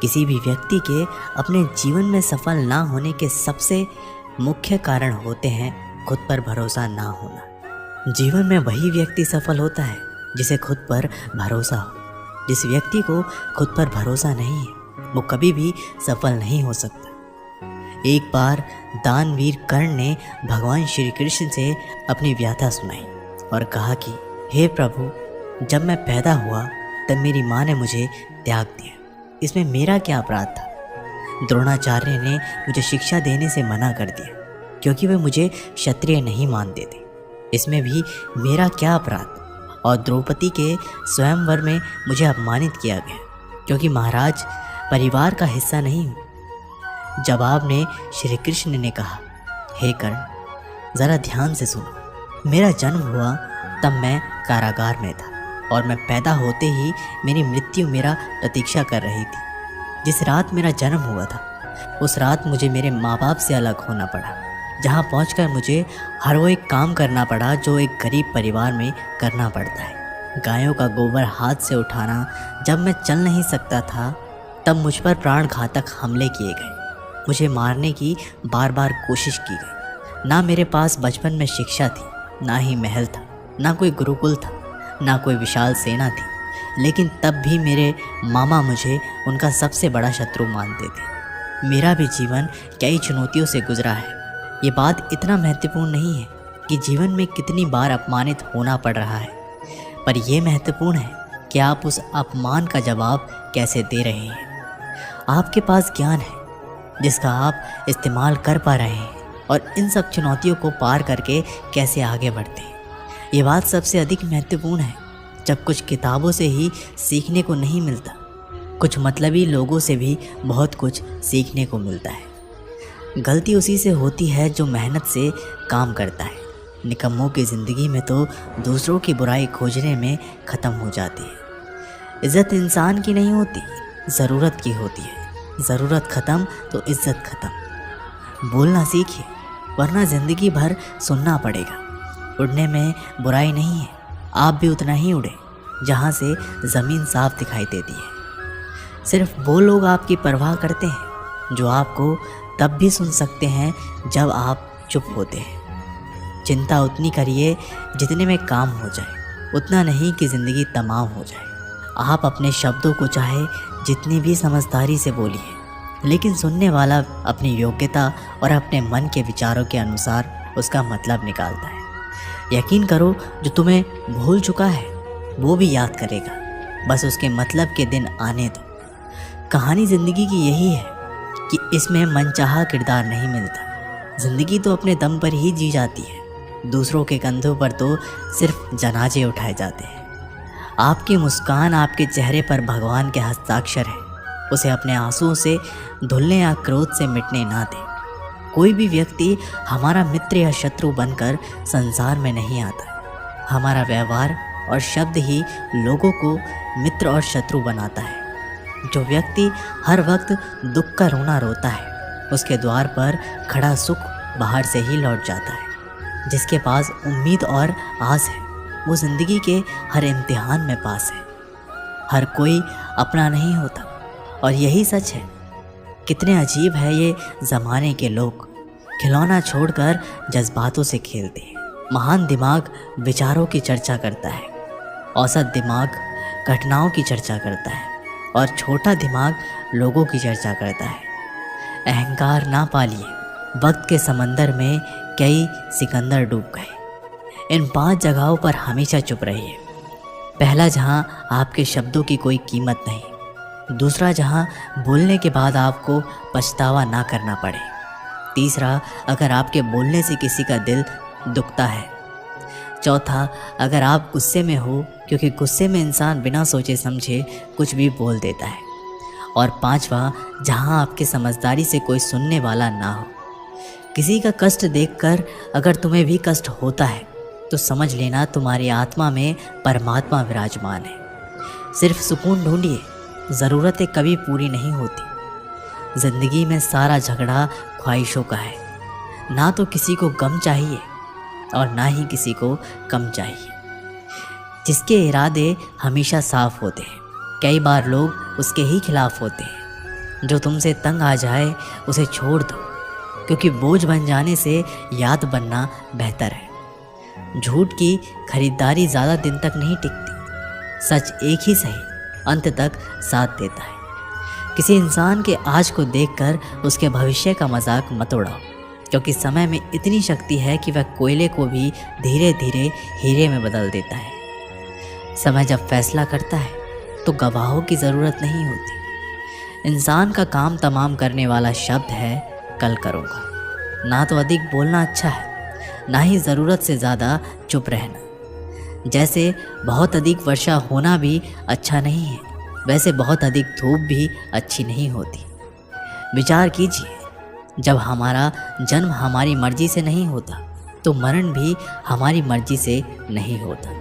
किसी भी व्यक्ति के अपने जीवन में सफल ना होने के सबसे मुख्य कारण होते हैं खुद पर भरोसा ना होना। जीवन में वही व्यक्ति सफल होता है जिसे खुद पर भरोसा हो। जिस व्यक्ति को खुद पर भरोसा नहीं है वो कभी भी सफल नहीं हो सकता। एक बार दानवीर कर्ण ने भगवान श्री कृष्ण से अपनी व्यथा सुनाई और कहा कि हे प्रभु, जब मैं पैदा हुआ तब मेरी माँ ने मुझे त्याग दिया, इसमें मेरा क्या अपराध था। द्रोणाचार्य ने मुझे शिक्षा देने से मना कर दिया क्योंकि वे मुझे क्षत्रिय नहीं मानते थे, इसमें भी मेरा क्या अपराध। और द्रौपदी के स्वयंवर में मुझे अपमानित किया गया क्योंकि महाराज परिवार का हिस्सा नहीं हूँ। जवाब में श्री कृष्ण ने कहा, हे कर्ण, ज़रा ध्यान से सुनो। मेरा जन्म हुआ तब मैं कारागार में था और मैं पैदा होते ही मेरी मृत्यु मेरा प्रतीक्षा कर रही थी। जिस रात मेरा जन्म हुआ था उस रात मुझे मेरे माँ बाप से अलग होना पड़ा, जहाँ पहुंचकर मुझे हर वो एक काम करना पड़ा जो एक गरीब परिवार में करना पड़ता है। गायों का गोबर हाथ से उठाना। जब मैं चल नहीं सकता था तब मुझ पर प्राणघातक हमले किए गए। मुझे मारने की बार बार कोशिश की गई। ना मेरे पास बचपन में शिक्षा थी, ना ही महल था, ना कोई गुरुकुल था, ना कोई विशाल सेना थी, लेकिन तब भी मेरे मामा मुझे उनका सबसे बड़ा शत्रु मानते थे। मेरा भी जीवन कई चुनौतियों से गुजरा है। ये बात इतना महत्वपूर्ण नहीं है कि जीवन में कितनी बार अपमानित होना पड़ रहा है, पर यह महत्वपूर्ण है कि आप उस अपमान का जवाब कैसे दे रहे हैं। आपके पास ज्ञान है जिसका आप इस्तेमाल कर पा रहे हैं और इन सब चुनौतियों को पार करके कैसे आगे बढ़ते हैं। ये बात सबसे अधिक महत्वपूर्ण है जब कुछ किताबों से ही सीखने को नहीं मिलता, कुछ मतलबी लोगों से भी बहुत कुछ सीखने को मिलता है। गलती उसी से होती है जो मेहनत से काम करता है। निकम्मों की ज़िंदगी में तो दूसरों की बुराई खोजने में ख़त्म हो जाती है। इज़्ज़त इंसान की नहीं होती, ज़रूरत की होती है। ज़रूरत ख़त्म तो इज़्ज़त ख़त्म। बोलना सीखिए वरना ज़िंदगी भर सुनना पड़ेगा। उड़ने में बुराई नहीं है, आप भी उतना ही उड़े जहाँ से ज़मीन साफ दिखाई देती है। सिर्फ वो लोग आपकी परवाह करते हैं जो आपको तब भी सुन सकते हैं जब आप चुप होते हैं। चिंता उतनी करिए जितने में काम हो जाए, उतना नहीं कि ज़िंदगी तमाम हो जाए। आप अपने शब्दों को चाहे जितनी भी समझदारी से बोलिए, लेकिन सुनने वाला अपनी योग्यता और अपने मन के विचारों के अनुसार उसका मतलब निकालता है। यकीन करो, जो तुम्हें भूल चुका है वो भी याद करेगा, बस उसके मतलब के दिन आने दो। कहानी ज़िंदगी की यही है कि इसमें मनचाहा किरदार नहीं मिलता। ज़िंदगी तो अपने दम पर ही जी जाती है, दूसरों के कंधों पर तो सिर्फ जनाजे उठाए जाते हैं। आपकी मुस्कान आपके चेहरे पर भगवान के हस्ताक्षर है, उसे अपने आंसुओं से धुलने या क्रोध से मिटने ना दें। कोई भी व्यक्ति हमारा मित्र या शत्रु बनकर संसार में नहीं आता। हमारा व्यवहार और शब्द ही लोगों को मित्र और शत्रु बनाता है। जो व्यक्ति हर वक्त दुख का रोना रोता है उसके द्वार पर खड़ा सुख बाहर से ही लौट जाता है। जिसके पास उम्मीद और आस है वो ज़िंदगी के हर इम्तिहान में पास है। हर कोई अपना नहीं होता और यही सच है। कितने अजीब है ये ज़माने के लोग, खिलौना छोड़कर जज्बातों से खेलते हैं। महान दिमाग विचारों की चर्चा करता है, औसत दिमाग घटनाओं की चर्चा करता है और छोटा दिमाग लोगों की चर्चा करता है। अहंकार ना पालिए, वक्त के समंदर में कई सिकंदर डूब गए। इन 5 जगहों पर हमेशा चुप रहिए। पहला, जहाँ आपके शब्दों की कोई कीमत नहीं। दूसरा, जहाँ बोलने के बाद आपको पछतावा ना करना पड़े। तीसरा, अगर आपके बोलने से किसी का दिल दुखता है। चौथा, अगर आप गुस्से में हो, क्योंकि गुस्से में इंसान बिना सोचे समझे कुछ भी बोल देता है। और पांचवा, जहां आपके समझदारी से कोई सुनने वाला ना हो। किसी का कष्ट देखकर अगर तुम्हें भी कष्ट होता है तो समझ लेना तुम्हारी आत्मा में परमात्मा विराजमान है। सिर्फ सुकून ढूंढिए, ज़रूरतें कभी पूरी नहीं होती। ज़िंदगी में सारा झगड़ा ख्वाहिशों का है। ना तो किसी को गम चाहिए और ना ही किसी को कम चाहिए। जिसके इरादे हमेशा साफ होते हैं, कई बार लोग उसके ही खिलाफ होते हैं। जो तुमसे तंग आ जाए उसे छोड़ दो, क्योंकि बोझ बन जाने से याद बनना बेहतर है। झूठ की खरीदारी ज़्यादा दिन तक नहीं टिकती। सच एक ही सही अंत तक साथ देता है। किसी इंसान के आज को देखकर उसके भविष्य का मजाक मत उड़ाओ, क्योंकि समय में इतनी शक्ति है कि वह कोयले को भी धीरे धीरे हीरे में बदल देता है। समय जब फैसला करता है तो गवाहों की ज़रूरत नहीं होती। इंसान का काम तमाम करने वाला शब्द है कल करूँगा। ना तो अधिक बोलना अच्छा है, ना ही ज़रूरत से ज़्यादा चुप रहना। जैसे बहुत अधिक वर्षा होना भी अच्छा नहीं है, वैसे बहुत अधिक धूप भी अच्छी नहीं होती। विचार कीजिए, जब हमारा जन्म हमारी मर्जी से नहीं होता तो मरण भी हमारी मर्जी से नहीं होता।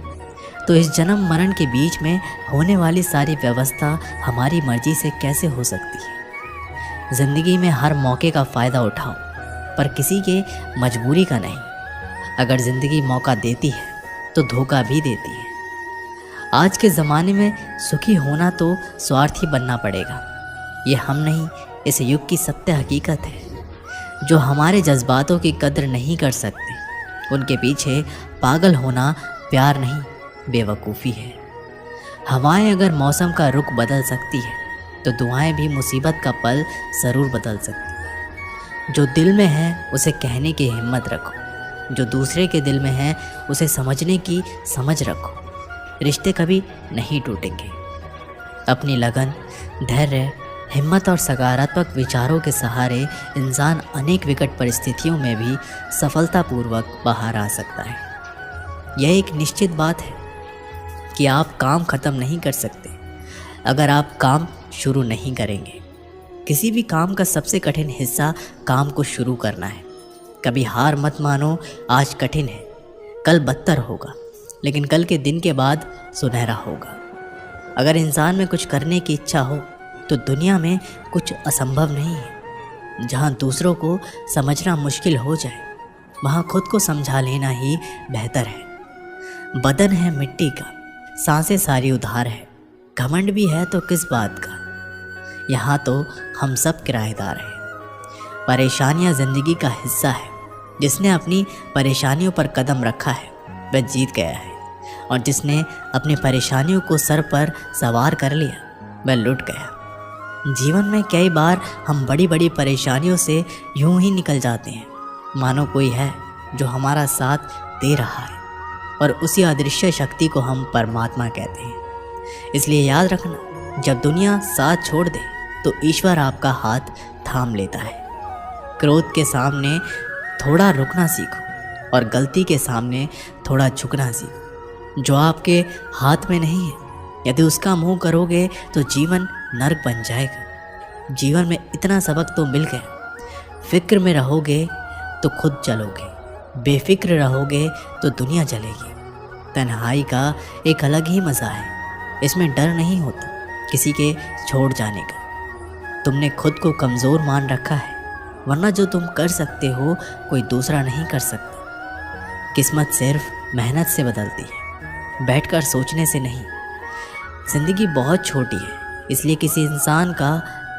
तो इस जन्म मरण के बीच में होने वाली सारी व्यवस्था हमारी मर्जी से कैसे हो सकती है? ज़िंदगी में हर मौके का फ़ायदा उठाओ, पर किसी के मजबूरी का नहीं। अगर ज़िंदगी मौका देती है तो धोखा भी देती है। आज के ज़माने में सुखी होना तो स्वार्थी बनना पड़ेगा। ये हम नहीं, इस युग की सत्य हकीकत है। जो हमारे जज्बातों की कद्र नहीं कर सकते, उनके पीछे पागल होना प्यार नहीं, बेवकूफ़ी है। हवाएं अगर मौसम का रुख बदल सकती है तो दुआएं भी मुसीबत का पल ज़रूर बदल सकती है। जो दिल में है उसे कहने की हिम्मत रखो, जो दूसरे के दिल में है उसे समझने की समझ रखो। रिश्ते कभी नहीं टूटेंगे। अपनी लगन, धैर्य, हिम्मत और सकारात्मक विचारों के सहारे इंसान अनेक विकट परिस्थितियों में भी सफलतापूर्वक बाहर आ सकता है। यह एक निश्चित बात है कि आप काम ख़त्म नहीं कर सकते अगर आप काम शुरू नहीं करेंगे। किसी भी काम का सबसे कठिन हिस्सा काम को शुरू करना है। कभी हार मत मानो। आज कठिन है, कल बदतर होगा, लेकिन कल के दिन के बाद सुनहरा होगा। अगर इंसान में कुछ करने की इच्छा हो तो दुनिया में कुछ असंभव नहीं है। जहाँ दूसरों को समझना मुश्किल हो जाए, वहाँ खुद को समझा लेना ही बेहतर है। बदन है मिट्टी का, सांसें सारी उधार है। घमंड भी है तो किस बात का, यहाँ तो हम सब किराएदार हैं। परेशानियाँ ज़िंदगी का हिस्सा है। जिसने अपनी परेशानियों पर कदम रखा है वह जीत गया है, और जिसने अपनी परेशानियों को सर पर सवार कर लिया वह लुट गया। जीवन में कई बार हम बड़ी बड़ी परेशानियों से यूं ही निकल जाते हैं मानो कोई है जो हमारा साथ दे रहा है, और उसी अदृश्य शक्ति को हम परमात्मा कहते हैं। इसलिए याद रखना, जब दुनिया साथ छोड़ दे तो ईश्वर आपका हाथ थाम लेता है। क्रोध के सामने थोड़ा रुकना सीखो और गलती के सामने थोड़ा झुकना सीखो। जो आपके हाथ में नहीं है, यदि उसका मुंह करोगे तो जीवन नर्क बन जाएगा। जीवन में इतना सबक तो मिल गया। फिक्र में रहोगे तो खुद जलोगे, बेफिक्र रहोगे तो दुनिया जलेगी। तन्हाई का एक अलग ही मज़ा है। इसमें डर नहीं होता किसी के छोड़ जाने का। तुमने खुद को कमज़ोर मान रखा है, वरना जो तुम कर सकते हो कोई दूसरा नहीं कर सकता। किस्मत सिर्फ मेहनत से बदलती है, बैठकर सोचने से नहीं। ज़िंदगी बहुत छोटी है, इसलिए किसी इंसान का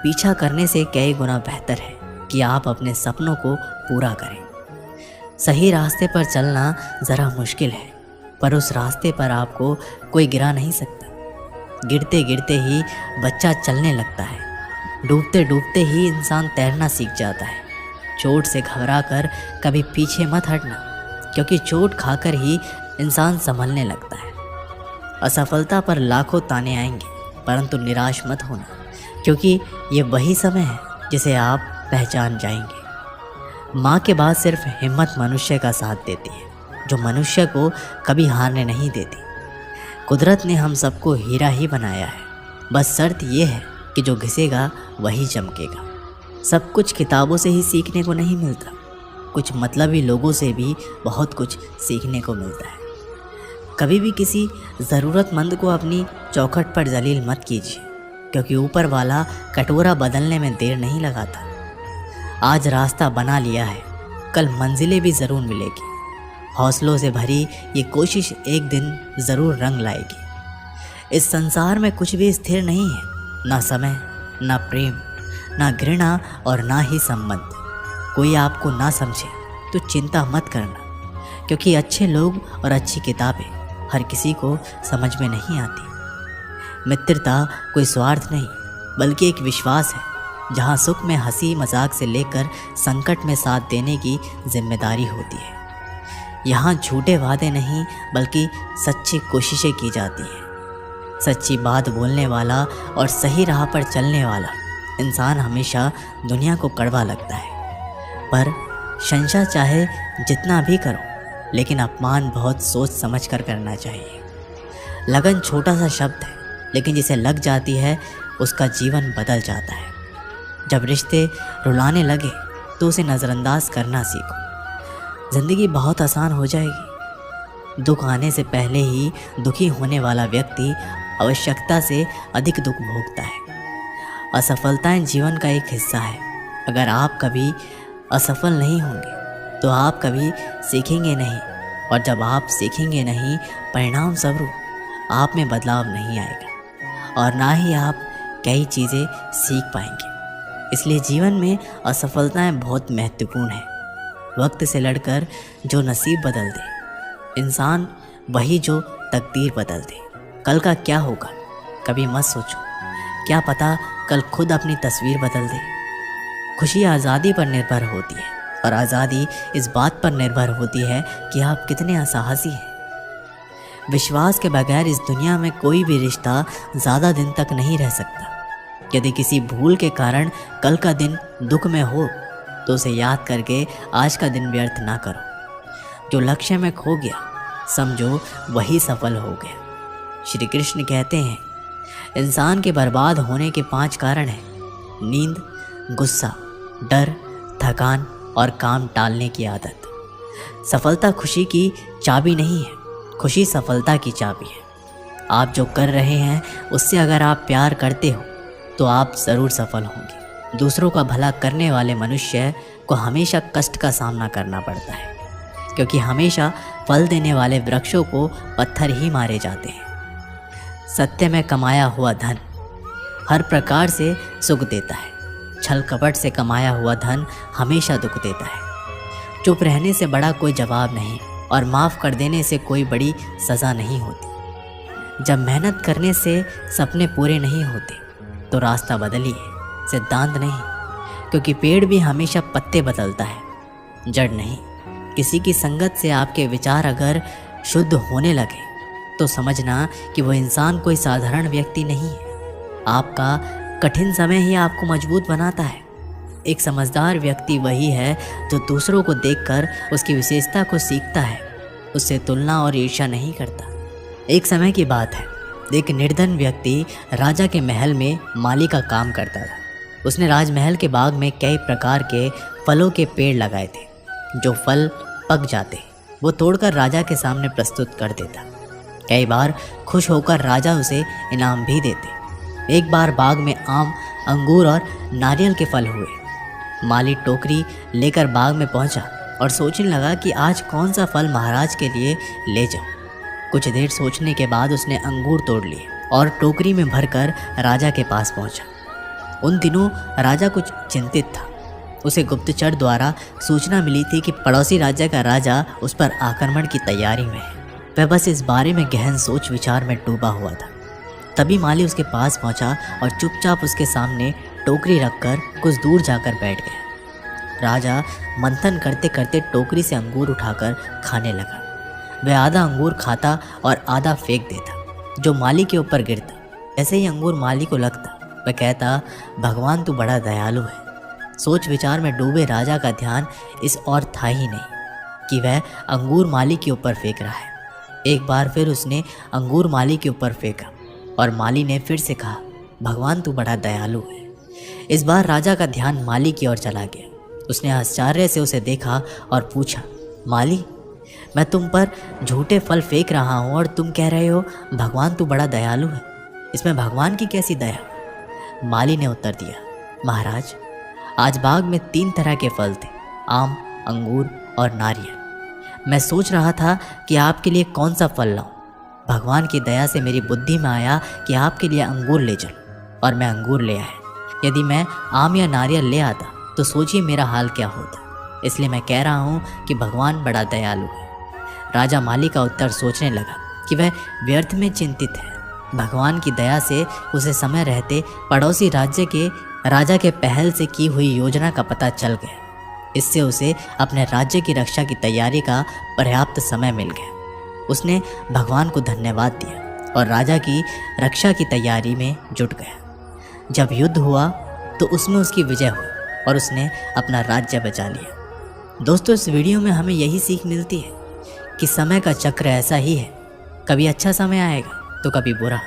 पीछा करने से कई गुना बेहतर है कि आप अपने सपनों को पूरा करें। सही रास्ते पर चलना ज़रा मुश्किल है, पर उस रास्ते पर आपको कोई गिरा नहीं सकता। गिरते गिरते ही बच्चा चलने लगता है, डूबते डूबते ही इंसान तैरना सीख जाता है। चोट से घबराकर कभी पीछे मत हटना, क्योंकि चोट खाकर ही इंसान संभलने लगता है। असफलता पर लाखों ताने आएंगे, परंतु निराश मत होना, क्योंकि ये वही समय है जिसे आप पहचान जाएंगे। माँ के बाद सिर्फ हिम्मत मनुष्य का साथ देती है, जो मनुष्य को कभी हारने नहीं देती। कुदरत ने हम सबको हीरा ही बनाया है, बस शर्त ये है कि जो घिसेगा वही चमकेगा। सब कुछ किताबों से ही सीखने को नहीं मिलता, कुछ मतलबी लोगों से भी बहुत कुछ सीखने को मिलता है। कभी भी किसी ज़रूरतमंद को अपनी चौखट पर जलील मत कीजिए, क्योंकि ऊपर वाला कटोरा बदलने में देर नहीं लगाता। आज रास्ता बना लिया है, कल मंजिलें भी ज़रूर मिलेगी। हौसलों से भरी ये कोशिश एक दिन ज़रूर रंग लाएगी। इस संसार में कुछ भी स्थिर नहीं है, ना समय, ना प्रेम, ना घृणा और ना ही संबंध। कोई आपको ना समझे तो चिंता मत करना, क्योंकि अच्छे लोग और अच्छी किताबें हर किसी को समझ में नहीं आती। मित्रता कोई स्वार्थ नहीं बल्कि एक विश्वास है, जहाँ सुख में हंसी मजाक से लेकर संकट में साथ देने की जिम्मेदारी होती है। यहाँ झूठे वादे नहीं बल्कि सच्ची कोशिशें की जाती हैं। सच्ची बात बोलने वाला और सही राह पर चलने वाला इंसान हमेशा दुनिया को कड़वा लगता है, पर शंशा चाहे जितना भी करो, लेकिन अपमान बहुत सोच समझ कर करना चाहिए। लगन छोटा सा शब्द है, लेकिन जिसे लग जाती है उसका जीवन बदल जाता है। जब रिश्ते रुलाने लगे तो उसे नज़रअंदाज करना सीखो। ज़िंदगी बहुत आसान हो जाएगी। दुख आने से पहले ही दुखी होने वाला व्यक्ति आवश्यकता से अधिक दुख भोगता है। असफलताएं जीवन का एक हिस्सा है। अगर आप कभी असफल नहीं होंगे तो आप कभी सीखेंगे नहीं, और जब आप सीखेंगे नहीं, परिणाम स्वरूप आप में बदलाव नहीं आएगा और ना ही आप कई चीज़ें सीख पाएंगे। इसलिए जीवन में असफलताएं बहुत महत्वपूर्ण हैं। वक्त से लड़कर जो नसीब बदल दे इंसान, वही जो तकदीर बदल दे। कल का क्या होगा कभी मत सोचो, क्या पता कल खुद अपनी तस्वीर बदल दे। खुशी आज़ादी पर निर्भर होती है, और आज़ादी इस बात पर निर्भर होती है कि आप कितने साहसी हैं। विश्वास के बगैर इस दुनिया में कोई भी रिश्ता ज़्यादा दिन तक नहीं रह सकता। यदि किसी भूल के कारण कल का दिन दुख में हो तो उसे याद करके आज का दिन व्यर्थ ना करो। जो लक्ष्य में खो गया समझो वही सफल हो गया। श्री कृष्ण कहते हैं, इंसान के बर्बाद होने के 5 कारण हैं: नींद, गुस्सा, डर, थकान और काम टालने की आदत। सफलता खुशी की चाबी नहीं है, खुशी सफलता की चाबी है। आप जो कर रहे हैं उससे अगर आप प्यार करते हो तो आप ज़रूर सफल होंगे। दूसरों का भला करने वाले मनुष्य को हमेशा कष्ट का सामना करना पड़ता है, क्योंकि हमेशा फल देने वाले वृक्षों को पत्थर ही मारे जाते हैं। सत्य में कमाया हुआ धन हर प्रकार से सुख देता है, छल कपट से कमाया हुआ धन हमेशा दुख देता है। चुप रहने से बड़ा कोई जवाब नहीं, और माफ़ कर देने से कोई बड़ी सज़ा नहीं होती। जब मेहनत करने से सपने पूरे नहीं होते तो रास्ता बदलिए, सिद्धांत नहीं, क्योंकि पेड़ भी हमेशा पत्ते बदलता है, जड़ नहीं। किसी की संगत से आपके विचार अगर शुद्ध होने लगे तो समझना कि वो इंसान कोई साधारण व्यक्ति नहीं है। आपका कठिन समय ही आपको मजबूत बनाता है। एक समझदार व्यक्ति वही है जो दूसरों को देखकर उसकी विशेषता को सीखता है, उससे तुलना और ईर्ष्या नहीं करता। एक समय की बात है, एक निर्धन व्यक्ति राजा के महल में माली का काम करता था। उसने राजमहल के बाग में कई प्रकार के फलों के पेड़ लगाए थे। जो फल पक जाते वो तोड़कर राजा के सामने प्रस्तुत कर देता। कई बार खुश होकर राजा उसे इनाम भी देते। एक बार बाग में आम, अंगूर और नारियल के फल हुए। माली टोकरी लेकर बाग में पहुंचा और सोचने लगा कि आज कौन सा फल महाराज के लिए ले जाऊं। कुछ देर सोचने के बाद उसने अंगूर तोड़ लिए और टोकरी में भरकर राजा के पास पहुंचा। उन दिनों राजा कुछ चिंतित था। उसे गुप्तचर द्वारा सूचना मिली थी कि पड़ोसी राज्य का राजा उस पर आक्रमण की तैयारी में है। वह बस इस बारे में गहन सोच विचार में डूबा हुआ था। तभी माली उसके पास पहुंचा और चुपचाप उसके सामने टोकरी रखकर कुछ दूर जाकर बैठ गया। राजा मंथन करते करते टोकरी से अंगूर उठाकर खाने लगा। वह आधा अंगूर खाता और आधा फेंक देता, जो माली के ऊपर गिरता। ऐसे ही अंगूर माली को लगता। वह कहता, भगवान तू बड़ा दयालु है। सोच विचार में डूबे राजा का ध्यान इस ओर था ही नहीं कि वह अंगूर माली के ऊपर फेंक रहा है। एक बार फिर उसने अंगूर माली के ऊपर फेंका और माली ने फिर से कहा, भगवान तू बड़ा दयालु है। इस बार राजा का ध्यान माली की ओर चला गया। उसने आश्चर्य से उसे देखा और पूछा, माली, मैं तुम पर झूठे फल फेंक रहा हूँ और तुम कह रहे हो भगवान तू बड़ा दयालु है। इसमें भगवान की कैसी दया? माली ने उत्तर दिया, महाराज, आज बाग में 3 तरह के फल थे, आम, अंगूर और नारियल। मैं सोच रहा था कि आपके लिए कौन सा फल लाऊं। भगवान की दया से मेरी बुद्धि में आया कि आपके लिए अंगूर ले चलूं, और मैं अंगूर ले आया। यदि मैं आम या नारियल ले आता तो सोचिए मेरा हाल क्या होता। इसलिए मैं कह रहा हूँ कि भगवान बड़ा दयालु है। राजा माली का उत्तर सोचने लगा कि वह व्यर्थ में चिंतित है। भगवान की दया से उसे समय रहते पड़ोसी राज्य के राजा के पहल से की हुई योजना का पता चल गया। इससे उसे अपने राज्य की रक्षा की तैयारी का पर्याप्त समय मिल गया। उसने भगवान को धन्यवाद दिया और राजा की रक्षा की तैयारी में जुट गया। जब युद्ध हुआ तो उसमें उसकी विजय हुई और उसने अपना राज्य बचा लिया। दोस्तों, इस वीडियो में हमें यही सीख मिलती है कि समय का चक्र ऐसा ही है, कभी अच्छा समय आएगा तो कभी बुरा।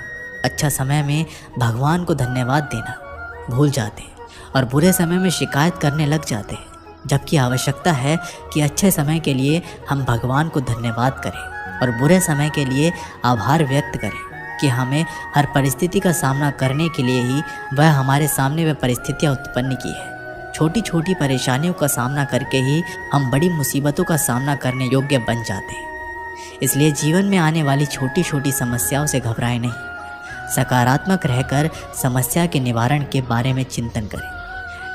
अच्छा समय में भगवान को धन्यवाद देना भूल जाते हैं और बुरे समय में शिकायत करने लग जाते हैं, जबकि आवश्यकता है कि अच्छे समय के लिए हम भगवान को धन्यवाद करें और बुरे समय के लिए आभार व्यक्त करें कि हमें हर परिस्थिति का सामना करने के लिए ही वह हमारे सामने वह परिस्थितियाँ उत्पन्न की है। छोटी छोटी परेशानियों का सामना करके ही हम बड़ी मुसीबतों का सामना करने योग्य बन जाते हैं। इसलिए जीवन में आने वाली छोटी छोटी समस्याओं से घबराएं नहीं, सकारात्मक रहकर समस्या के निवारण के बारे में चिंतन करें,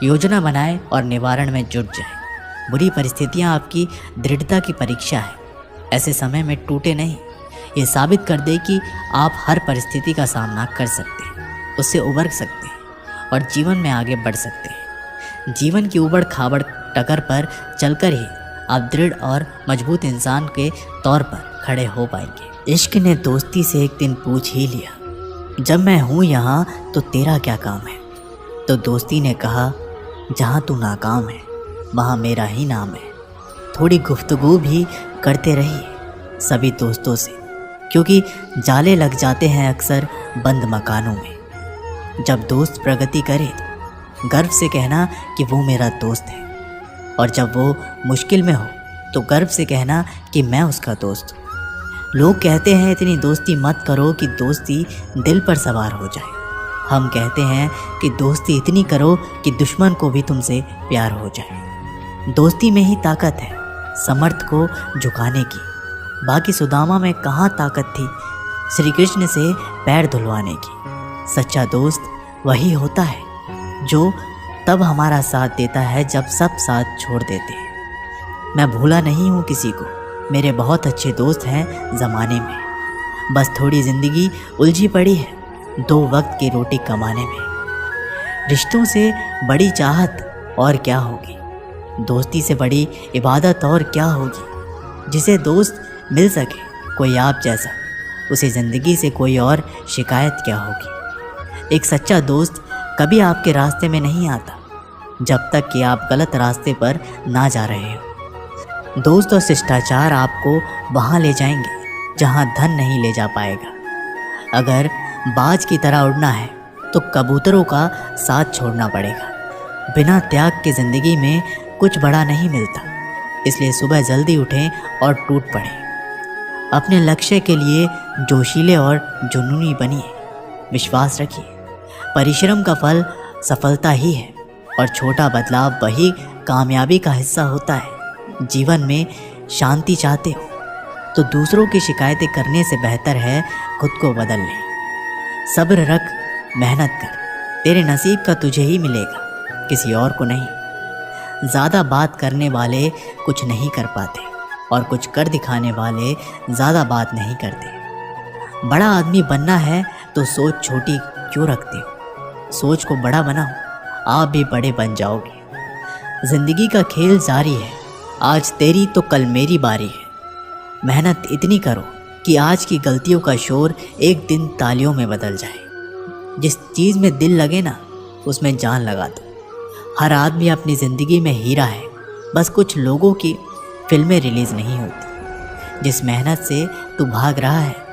योजना बनाएं और निवारण में जुट जाएं। बुरी परिस्थितियां आपकी दृढ़ता की परीक्षा है। ऐसे समय में टूटे नहीं, ये साबित कर दे कि आप हर परिस्थिति का सामना कर सकते हैं, उससे उबर सकते हैं और जीवन में आगे बढ़ सकते हैं। जीवन की उबड़ खाबड़ टकर पर चलकर ही आप दृढ़ और मजबूत इंसान के तौर पर खड़े हो पाएंगे। इश्क ने दोस्ती से एक दिन पूछ ही लिया, जब मैं हूँ यहाँ तो तेरा क्या काम है? तो दोस्ती ने कहा, जहाँ तू नाकाम है वहाँ मेरा ही नाम है। थोड़ी गुफ्तगू भी करते रहिए सभी दोस्तों से, क्योंकि जाले लग जाते हैं अक्सर बंद मकानों में। जब दोस्त प्रगति करे गर्व से कहना कि वो मेरा दोस्त है, और जब वो मुश्किल में हो तो गर्व से कहना कि मैं उसका दोस्त हूँ। लोग कहते हैं इतनी दोस्ती मत करो कि दोस्ती दिल पर सवार हो जाए। हम कहते हैं कि दोस्ती इतनी करो कि दुश्मन को भी तुमसे प्यार हो जाए। दोस्ती में ही ताकत है समर्थ को झुकाने की। बाकी सुदामा में कहाँ ताकत थी श्री कृष्ण से पैर धुलवाने की। सच्चा दोस्त वही होता है जो तब हमारा साथ देता है जब सब साथ छोड़ देते हैं। मैं भूला नहीं हूँ किसी को, मेरे बहुत अच्छे दोस्त हैं ज़माने में। बस थोड़ी ज़िंदगी उलझी पड़ी है 2 वक्त की रोटी कमाने में। रिश्तों से बड़ी चाहत और क्या होगी, दोस्ती से बड़ी इबादत और क्या होगी। जिसे दोस्त मिल सके कोई आप जैसा, उसे ज़िंदगी से कोई और शिकायत क्या होगी। एक सच्चा दोस्त कभी आपके रास्ते में नहीं आता जब तक कि आप गलत रास्ते पर ना जा रहे हो। दोस्त और शिष्टाचार आपको वहाँ ले जाएंगे जहाँ धन नहीं ले जा पाएगा। अगर बाज की तरह उड़ना है तो कबूतरों का साथ छोड़ना पड़ेगा। बिना त्याग के ज़िंदगी में कुछ बड़ा नहीं मिलता। इसलिए सुबह जल्दी उठें और टूट पड़ें। अपने लक्ष्य के लिए जोशीले और जुनूनी बनिए। विश्वास रखिए, परिश्रम का फल सफलता ही है और छोटा बदलाव वही कामयाबी का हिस्सा होता है। जीवन में शांति चाहते हो तो दूसरों की शिकायतें करने से बेहतर है खुद को बदल लें। सब्र रख, मेहनत कर, तेरे नसीब का तुझे ही मिलेगा, किसी और को नहीं। ज़्यादा बात करने वाले कुछ नहीं कर पाते और कुछ कर दिखाने वाले ज़्यादा बात नहीं करते। बड़ा आदमी बनना है तो सोच छोटी क्यों रखते हो? सोच को बड़ा बनाओ, आप भी बड़े बन जाओगे। ज़िंदगी का खेल जारी है, आज तेरी तो कल मेरी बारी है। मेहनत इतनी करो कि आज की गलतियों का शोर एक दिन तालियों में बदल जाए। जिस चीज़ में दिल लगे ना उसमें जान लगा दो। हर आदमी अपनी ज़िंदगी में हीरा है, बस कुछ लोगों की फिल्में रिलीज़ नहीं होती। जिस मेहनत से तू भाग रहा है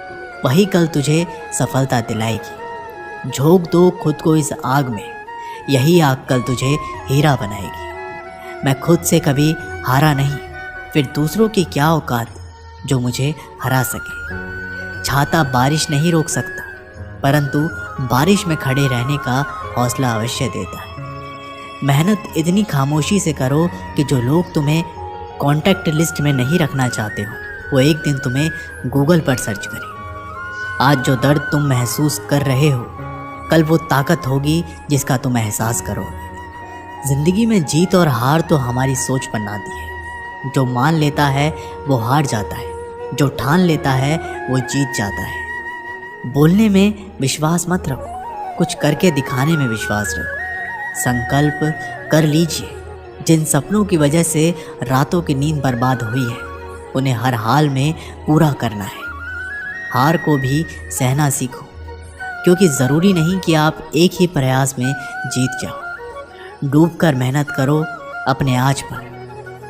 वही कल तुझे सफलता दिलाएगी। झोंक दो खुद को इस आग में, यही आग कल तुझे हीरा बनाएगी। मैं खुद से कभी हारा नहीं, फिर दूसरों की क्या औकात जो मुझे हरा सके। छाता बारिश नहीं रोक सकता, परंतु बारिश में खड़े रहने का हौसला अवश्य देता है। मेहनत इतनी खामोशी से करो कि जो लोग तुम्हें कॉन्टैक्ट लिस्ट में नहीं रखना चाहते हो वो एक दिन तुम्हें गूगल पर सर्च करें। आज जो दर्द तुम महसूस कर रहे हो कल वो ताकत होगी जिसका तुम एहसास करोगे। जिंदगी में जीत और हार तो हमारी सोच पर नाती है। जो मान लेता है वो हार जाता है, जो ठान लेता है वो जीत जाता है। बोलने में विश्वास मत रखो, कुछ करके दिखाने में विश्वास रखो। संकल्प कर लीजिए। जिन सपनों की वजह से रातों की नींद बर्बाद हुई है, उन्हें हर हाल में पूरा करना है। हार को भी सहना सीखो, क्योंकि ज़रूरी नहीं कि आप एक ही प्रयास में जीत जाओ। डूब कर मेहनत करो अपने आज पर,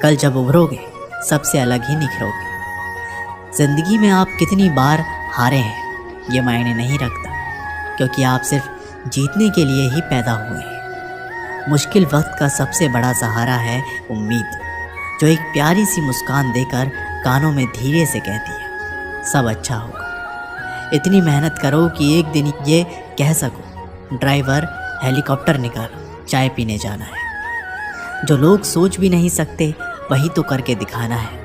कल जब उभरोगे सबसे अलग ही निखरोगे। ज़िंदगी में आप कितनी बार हारे हैं ये मायने नहीं रखता, क्योंकि आप सिर्फ जीतने के लिए ही पैदा हुए हैं। मुश्किल वक्त का सबसे बड़ा सहारा है उम्मीद, जो एक प्यारी सी मुस्कान देकर कानों में धीरे से कहती है सब अच्छा होगा। इतनी मेहनत करो कि एक दिन ये कह सको ड्राइवर हेलीकॉप्टर निकालो, चाय पीने जाना है। जो लोग सोच भी नहीं सकते वही तो करके दिखाना है।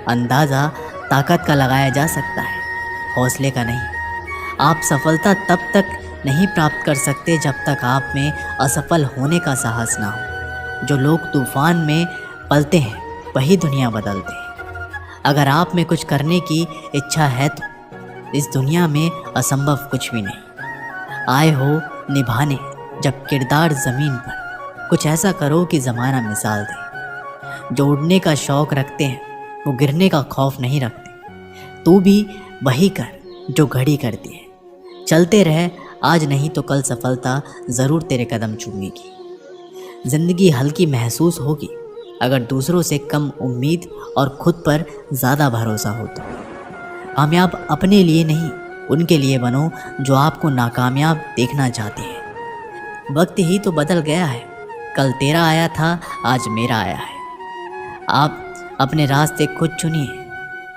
अंदाज़ा ताकत का लगाया जा सकता है, हौसले का नहीं। आप सफलता तब तक नहीं प्राप्त कर सकते जब तक आप में असफल होने का साहस ना हो। जो लोग तूफान में पलते हैं वही दुनिया बदलते हैं। अगर आप में कुछ करने की इच्छा है तो इस दुनिया में असंभव कुछ भी नहीं। आए हो निभाने जब किरदार ज़मीन पर, कुछ ऐसा करो कि ज़माना मिसाल दे। जो उड़ने का शौक़ रखते हैं वो गिरने का खौफ नहीं रखते। तू भी वही कर जो घड़ी करती है। चलते रह, आज नहीं तो कल सफलता ज़रूर तेरे कदम चूमेगी। ज़िंदगी हल्की महसूस होगी अगर दूसरों से कम उम्मीद और खुद पर ज़्यादा भरोसा हो तो। कामयाब अपने लिए नहीं, उनके लिए बनो जो आपको नाकामयाब देखना चाहते हैं। वक्त ही तो बदल गया है, कल तेरा आया था आज मेरा आया है। आप अपने रास्ते खुद चुनिए,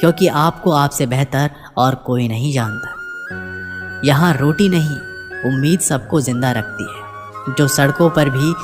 क्योंकि आपको आपसे बेहतर और कोई नहीं जानता। यहाँ रोटी नहीं, उम्मीद सबको जिंदा रखती है। जो सड़कों पर भी